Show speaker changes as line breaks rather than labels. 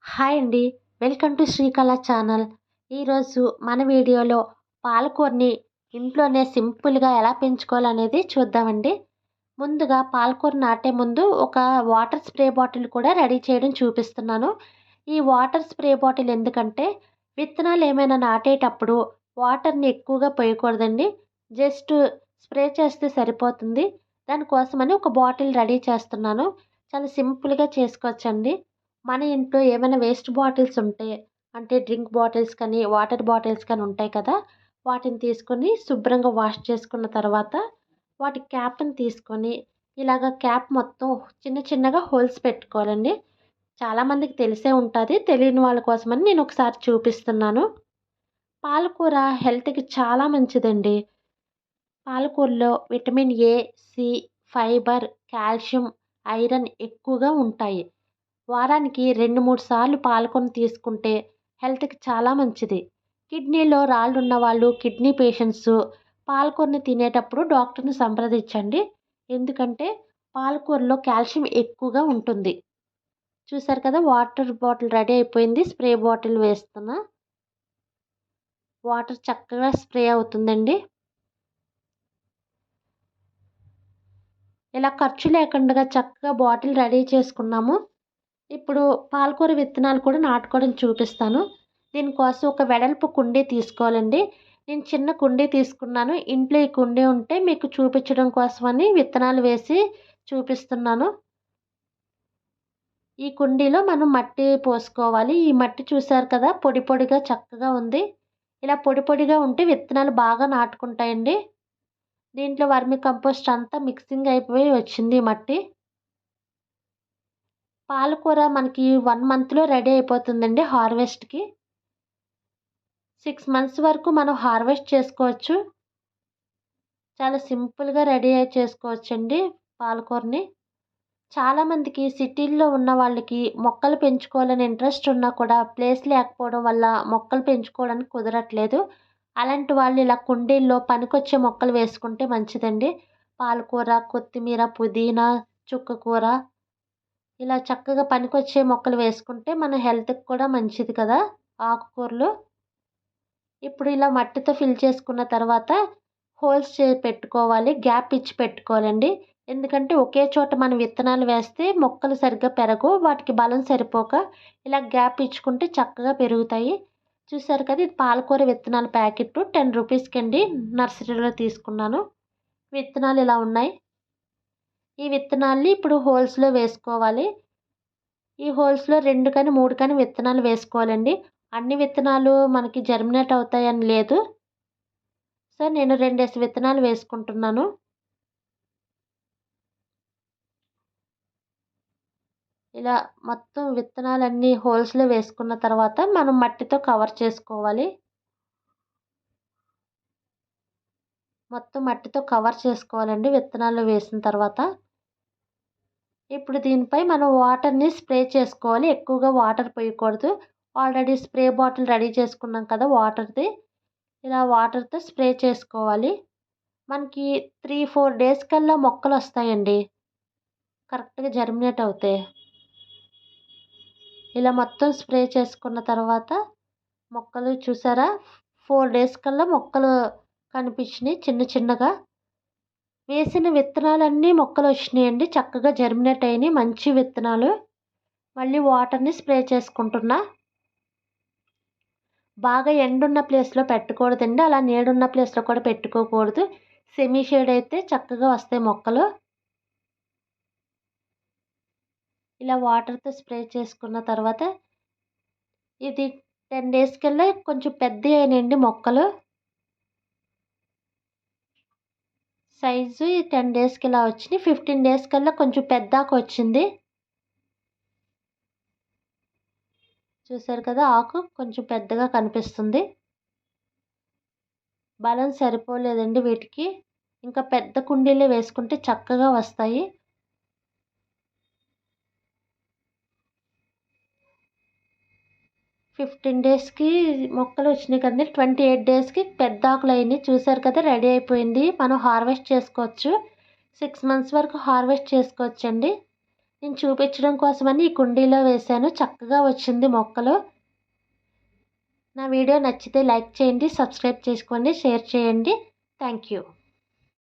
Hi అండి. Welcome to Srikala channel. ఈరోజు మన వీడియోలో పాలకూరని ఇంట్లోనే సింపుల్గా ఎలా పెంచుకోవాలనేది చూద్దామండి. ముందుగా పాలకూర నాటే ముందు ఒక వాటర్ స్ప్రే బాటిల్ కూడా రెడీ చేయడం చూపిస్తున్నాను. ఈ వాటర్ స్ప్రే బాటిల్ ఎందుకంటే విత్తనాలు ఏమైనా నాటేటప్పుడు వాటర్ని ఎక్కువగా పోయకూడదండి. జస్ట్ స్ప్రే చేస్తే సరిపోతుంది. దానికోసమని ఒక బాటిల్ రెడీ చేస్తున్నాను. చాలా సింపుల్గా చేసుకోవచ్చండి. మన ఇంట్లో ఏమైనా వేస్ట్ బాటిల్స్ ఉంటే అంటే డ్రింక్ బాటిల్స్ కానీ వాటర్ బాటిల్స్ కానీ ఉంటాయి కదా, వాటిని తీసుకొని శుభ్రంగా వాష్ చేసుకున్న తర్వాత వాటి క్యాప్ని తీసుకొని ఇలాగ క్యాప్ మొత్తం చిన్న చిన్నగా హోల్స్ పెట్టుకోవాలండి. చాలామందికి తెలిసే ఉంటుంది, తెలియని వాళ్ళ కోసమని నేను ఒకసారి చూపిస్తున్నాను. పాలకూర హెల్త్కి చాలా మంచిదండి. పాలకూరలో vitamin A, C, fibre, calcium, iron ఎక్కువగా ఉంటాయి. వారానికి 2-3 సార్లు పాలకూరను తీసుకుంటే హెల్త్‌కి చాలా మంచిది. కిడ్నీలో రాళ్ళు ఉన్నవాళ్ళు, కిడ్నీ పేషెంట్స్ పాలకూరని తినేటప్పుడు డాక్టర్‌ని సంప్రదించండి. ఎందుకంటే పాలకూరలో కాల్షియం ఎక్కువగా ఉంటుంది. చూసారు కదా, వాటర్ బాటిల్ రెడీ అయిపోయింది. స్ప్రే బాటిల్ వేస్తున్నా. వాటర్ చక్కగా స్ప్రే అవుతుందండి. ఇలా ఖర్చు లేకుండా చక్కగా బాటిల్ రెడీ చేసుకున్నాము. ఇప్పుడు పాలకూర విత్తనాలు కూడా నాటుకోవడం చూపిస్తాను. దీనికోసం ఒక వెడల్పు కుండీ తీసుకోవాలండి. నేను చిన్న కుండీ తీసుకున్నాను. ఇంట్లో ఈ కుండీ ఉంటే మీకు చూపించడం కోసమని విత్తనాలు వేసి చూపిస్తున్నాను. ఈ కుండీలో మనం మట్టి పోసుకోవాలి. ఈ మట్టి చూసారు కదా, పొడి పొడిగా చక్కగా ఉంది. ఇలా పొడి పొడిగా ఉంటే విత్తనాలు బాగా నాటుకుంటాయండి. దీంట్లో వర్మి కంపోస్ట్ అంతా మిక్సింగ్ అయిపోయి వచ్చింది ఈ మట్టి. పాలకూర మనకి 1 మంత్‌లో రెడీ అయిపోతుందండి హార్వెస్ట్‌కి. 6 మంత్స్ వరకు మనం హార్వెస్ట్ చేసుకోవచ్చు. చాలా సింపుల్‌గా రెడీ చేసుకోవచ్చండి పాలకూరని. చాలామందికి సిటీల్లో ఉన్న వాళ్ళకి మొక్కలు పెంచుకోవాలని ఇంట్రెస్ట్ ఉన్నా కూడా ప్లేస్ లేకపోవడం వల్ల మొక్కలు పెంచుకోవడానికి కుదరట్లేదు. అలాంటి వాళ్ళు ఇలా కుండీల్లో పనికొచ్చే మొక్కలు వేసుకుంటే మంచిదండి. పాలకూర, కొత్తిమీర, పుదీనా, చుక్కకూర ఇలా చక్కగా పనికొచ్చే మొక్కలు వేసుకుంటే మన హెల్త్‌కి కూడా మంచిది కదా, ఆకుకూరలు. ఇప్పుడు ఇలా మట్టితో ఫిల్ చేసుకున్న తర్వాత హోల్స్ పెట్టుకోవాలి. గ్యాప్ ఇచ్చి పెట్టుకోవాలండి. ఎందుకంటే ఒకే చోట మనం విత్తనాలు వేస్తే మొక్కలు సరిగ్గా పెరగవు. వాటికి బలం సరిపోక ఇలా గ్యాప్ ఇచ్చుకుంటే చక్కగా పెరుగుతాయి. చూసారు కదా, ఇది పాలకూర విత్తనాల ప్యాకెట్ 10 రూపీస్‌కి అండి. నర్సరీలో తీసుకున్నాను. విత్తనాలు ఇలా ఉన్నాయి. ఈ విత్తనాల్ని ఇప్పుడు హోల్స్‌లో వేసుకోవాలి. ఈ హోల్స్‌లో 2 కానీ 3 కానీ విత్తనాలు వేసుకోవాలండి. అన్ని విత్తనాలు మనకి జర్మినేట్ అవుతాయని లేదు. సో, నేను 2 విత్తనాలు వేసుకుంటున్నాను. ఇలా మొత్తం విత్తనాలన్నీ హోల్స్‌లో వేసుకున్న తర్వాత మనం మట్టితో కవర్ చేసుకోవాలి. మొత్తం మట్టితో కవర్ చేసుకోవాలండి విత్తనాలు వేసిన తర్వాత. ఇప్పుడు దీనిపై మనం వాటర్‌ని స్ప్రే చేసుకోవాలి. ఎక్కువగా వాటర్ పోయకూడదు. ఆల్రెడీ స్ప్రే బాటిల్ రెడీ చేసుకున్నాం కదా వాటర్‌ది. ఇలా వాటర్‌తో స్ప్రే చేసుకోవాలి. మనకి 3-4 డేస్ కల్లా మొక్కలొస్తాయండి. కరెక్ట్‌గా జర్మినేట్ అవుతాయి. ఇలా మొత్తం స్ప్రే చేసుకున్న తర్వాత మొక్కలు చూసారా, 4 డేస్ కల్లా మొక్కలు కనిపించినాయి చిన్న చిన్నగా. వేసిన విత్తనాలన్నీ మొక్కలొచ్చినాయండి. చక్కగా జర్మినేట్ అయినాయి. మంచి విత్తనాలు. మళ్ళీ వాటర్‌ని స్ప్రే చేసుకుంటున్నా. బాగా ఎండున్న ప్లేస్‌లో పెట్టకూడదండి. అలా నీడున్న ప్లేస్‌లో కూడా పెట్టుకోకూడదు. సెమీ షేడ్ అయితే చక్కగా వస్తాయి మొక్కలు. ఇలా వాటర్‌తో స్ప్రే చేసుకున్న తర్వాత ఇది 10 డేస్ కల్లా కొంచెం పెద్దయినాయండి మొక్కలు. సైజు ఈ 10 డేస్‌కి ఇలా వచ్చినాయి. 15 డేస్ కల్లా కొంచెం పెద్దాకొచ్చింది. చూసారు కదా, ఆకు కొంచెం పెద్దగా కనిపిస్తుంది. బలం సరిపోలేదండి వీటికి. ఇంకా పెద్ద కుండీలే వేసుకుంటే చక్కగా వస్తాయి. 15 డేస్‌కి మొక్కలు వచ్చినాయి కదండీ. 28 డేస్‌కి పెద్ద ఆకులయినాయి. చూసారు కదా, రెడీ అయిపోయింది. మనం హార్వెస్ట్ చేసుకోవచ్చు. 6 మంత్స్ వరకు హార్వెస్ట్ చేసుకోవచ్చండి. నేను చూపించడం కోసమని ఈ కుండీలో వేశాను. చక్కగా వచ్చింది మొక్కలు. నా వీడియో నచ్చితే లైక్ చేయండి, సబ్స్క్రైబ్ చేసుకోండి, షేర్ చేయండి. Thank you.